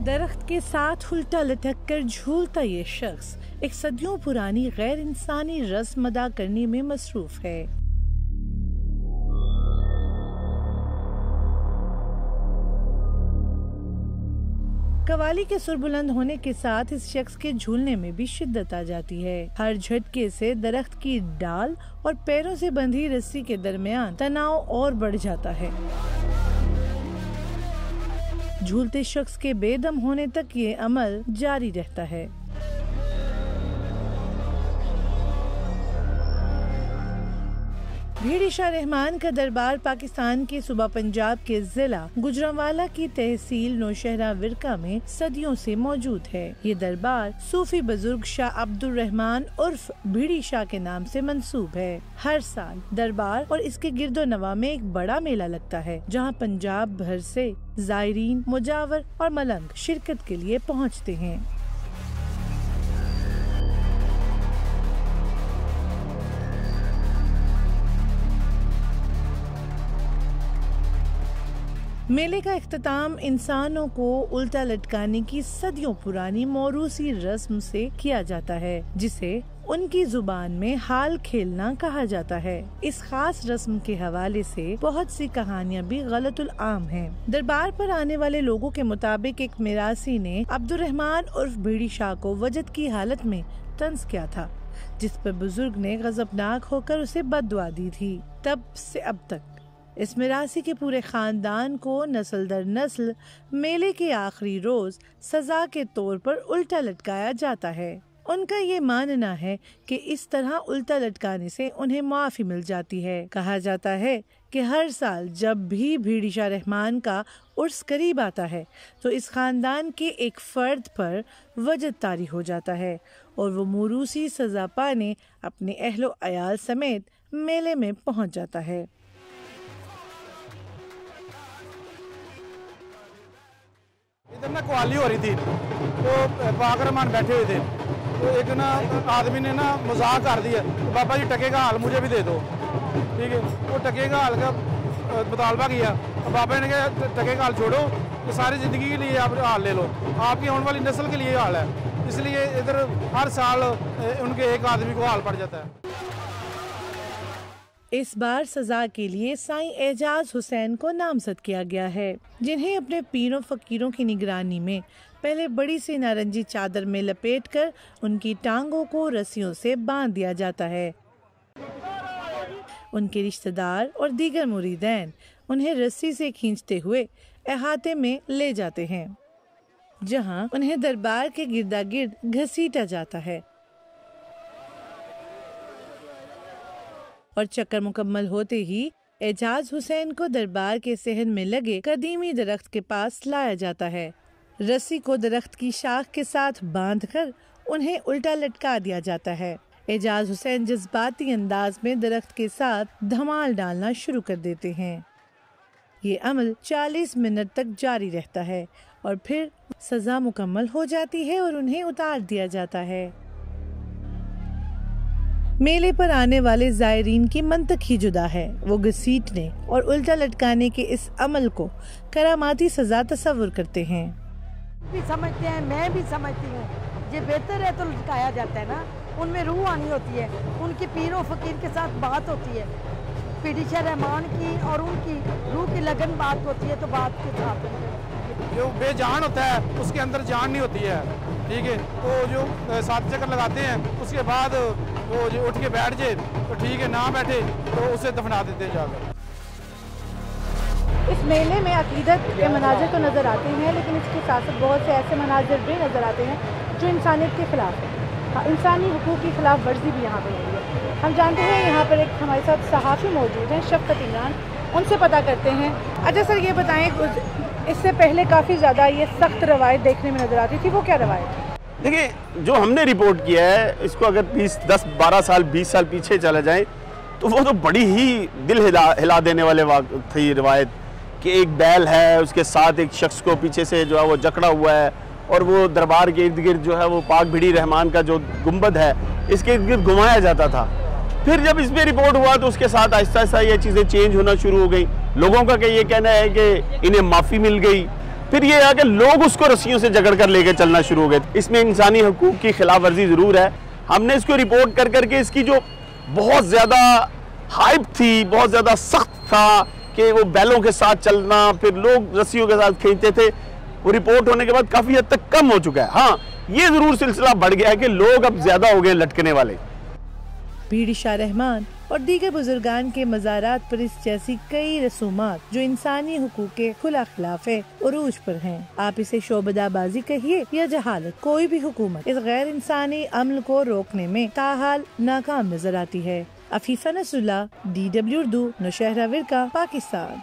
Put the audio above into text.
दरख्त के साथ उल्टा लटक कर झूलता ये शख्स एक सदियों पुरानी गैर इंसानी रस्म अदा करने में मसरूफ है। कवाली के सुर बुलंद होने के साथ इस शख्स के झूलने में भी शिद्दत आ जाती है। हर झटके से दरख्त की डाल और पैरों से बंधी रस्सी के दरमियान तनाव और बढ़ जाता है। झूलते शख्स के बेदम होने तक ये अमल जारी रहता है। भीड़ी शाह रहमान का दरबार पाकिस्तान के सूबा पंजाब के जिला गुजरांवाला की तहसील नौशहरा विरका में सदियों से मौजूद है। ये दरबार सूफी बुजुर्ग शाह अब्दुल रहमान उर्फ भीड़ी शाह के नाम से मंसूब है। हर साल दरबार और इसके गिरदो नवा में एक बड़ा मेला लगता है, जहाँ पंजाब भर से जायरीन, मुजावर और मलंग शिरकत के लिए पहुँचते हैं। मेले का इख्तिताम इंसानों को उल्टा लटकाने की सदियों पुरानी मौरूसी रस्म से किया जाता है, जिसे उनकी जुबान में हाल खेलना कहा जाता है। इस खास रस्म के हवाले से बहुत सी कहानियां भी गलतुल आम हैं। दरबार पर आने वाले लोगों के मुताबिक एक मिरासी ने अब्दुल रहमान उर्फ भीड़ी शाह को वजद की हालत में तंज किया था, जिस पर बुजुर्ग ने गजबनाक होकर उसे बद्दुआ दी थी। तब से अब तक इस मिरासी के पूरे खानदान को नस्ल दर नस्ल मेले के आखिरी रोज सजा के तौर पर उल्टा लटकाया जाता है। उनका ये मानना है कि इस तरह उल्टा लटकाने से उन्हें माफी मिल जाती है। कहा जाता है कि हर साल जब भी भीड़ी शाह रहमान का उर्स करीब आता है तो इस खानदान के एक फर्द पर वजद तारी हो जाता है और वो मौरूसी सजा पाने अपने अहलो अयाल समेत मेले में पहुंच जाता है। इधर ना कवाली हो रही थी तो पाक रहमान बैठे हुए थे, तो एक ना आदमी ने ना मजाक कर दिया, तो बाबा जी टके का हाल मुझे भी दे दो। ठीक है, वो टके का हाल का मुतालबा किया। तो बाबा ने कहा टके का हाल छोड़ो, ये सारी ज़िंदगी के लिए आप हाल ले लो, आपकी आने वाली नस्ल के लिए हाल है। इसलिए इधर हर साल उनके एक आदमी को हाल पड़ जाता है। इस बार सजा के लिए साईं एजाज हुसैन को नामजद किया गया है, जिन्हें अपने पीरों फकीरों की निगरानी में पहले बड़ी सी नारंगी चादर में लपेटकर उनकी टांगों को रस्सियों से बांध दिया जाता है। उनके रिश्तेदार और दीगर मुरीदैन उन्हें रस्सी से खींचते हुए अहाते में ले जाते हैं, जहां उन्हें दरबार के गिरदा गिर्द घसीटा जाता है और चक्कर मुकम्मल होते ही एजाज हुसैन को दरबार के सहन में लगे कदीमी दरख्त के पास लाया जाता है। रस्सी को दरख्त की शाख के साथ बांधकर उन्हें उल्टा लटका दिया जाता है। एजाज हुसैन जज्बाती अंदाज में दरख्त के साथ धमाल डालना शुरू कर देते हैं। ये अमल 40 मिनट तक जारी रहता है और फिर सजा मुकम्मल हो जाती है और उन्हें उतार दिया जाता है। मेले पर आने वाले जायरीन की मंतक ही जुदा है। वो घसीटने और उल्टा लटकाने के इस अमल को करामाती सजा तस्वुर करते हैं। भी समझते हैं, मैं भी समझती हूँ, ये बेहतर है तो लटकाया जाता है ना। उनमें रूह आनी होती है, उनकी पीरों फकीर के साथ बात होती है, भीड़ी शाह रहमान की और उनकी रूह की लगन बात होती है, तो बात के साथ जो बेजान होता है उसके अंदर जान नहीं होती है। ठीक है, तो जो 7 चक्कर लगाते हैं उसके बाद वो जो उठ के बैठ जाए तो ठीक है, ना बैठे तो उसे दफना देते हैं जाकर। इस मेले में अकीदत के मनाजिर तो नज़र आते हैं, लेकिन इसके साथ साथ बहुत से ऐसे मनाजिर भी नज़र आते हैं जो इंसानियत के खिलाफ है। हाँ, इंसानी हुकूक की खिलाफ वर्जी भी यहाँ पर हो रही है। हम जानते हैं यहाँ पर एक हमारे साथ सहाफ़ी मौजूद हैं, शफ़क़त इमरान, उनसे पता करते हैं। अच्छा सर, ये बताएं, इससे पहले काफ़ी ज़्यादा ये सख्त रवायत देखने में नज़र आती थी, वो क्या रवायत है? देखिए, जो हमने रिपोर्ट किया है इसको अगर 10-12 साल 20 साल पीछे चला जाए तो वो तो बड़ी ही दिल हिला देने वाले थी रवायत कि एक बैल है, उसके साथ एक शख्स को पीछे से जो है वो जकड़ा हुआ है और वो दरबार के इर्द गिर्द जो है वो पाक भीड़ी रहमान का जो गुंबद है इसके इर्द गिर्द घुमाया जाता था। फिर जब इस पर रिपोर्ट हुआ तो उसके साथ आहिस्ता आहिस्ता ये चीज़ें चेंज होना शुरू हो गई। लोगों का ये कहना है कि इन्हें माफ़ी मिल गई फिर ये है कि लोग उसको रस्सियों से जकड़ कर लेकर चलना शुरू हो गए। इसमें इंसानी हकूक की खिलाफ वर्जी ज़रूर है। हमने इसको रिपोर्ट कर करके इसकी जो बहुत ज़्यादा हाइप थी, बहुत ज़्यादा सख्त था कि वो बैलों के साथ चलना, फिर लोग रस्सियों के साथ खींचते थे, वो रिपोर्ट होने के बाद काफ़ी हद तक कम हो चुका है। हाँ, ये ज़रूर सिलसिला बढ़ गया है कि लोग अब ज़्यादा हो गए लटकने वाले। बीड़ी शाह रहमान और दीगर बुजुर्गान के मज़ारात पर इस जैसी कई रसूमात जो इंसानी हुकूक के खुला खिलाफ है उरूज पर हैं। आप इसे शोबदाबाजी कहिए या जहालत, कोई भी हुकूमत इस गैर इंसानी अमल को रोकने में ताहाल नाकाम नजर आती है। अफीफा नसरुल्लाह, DW उर्दू, नौशहरा विरका, पाकिस्तान।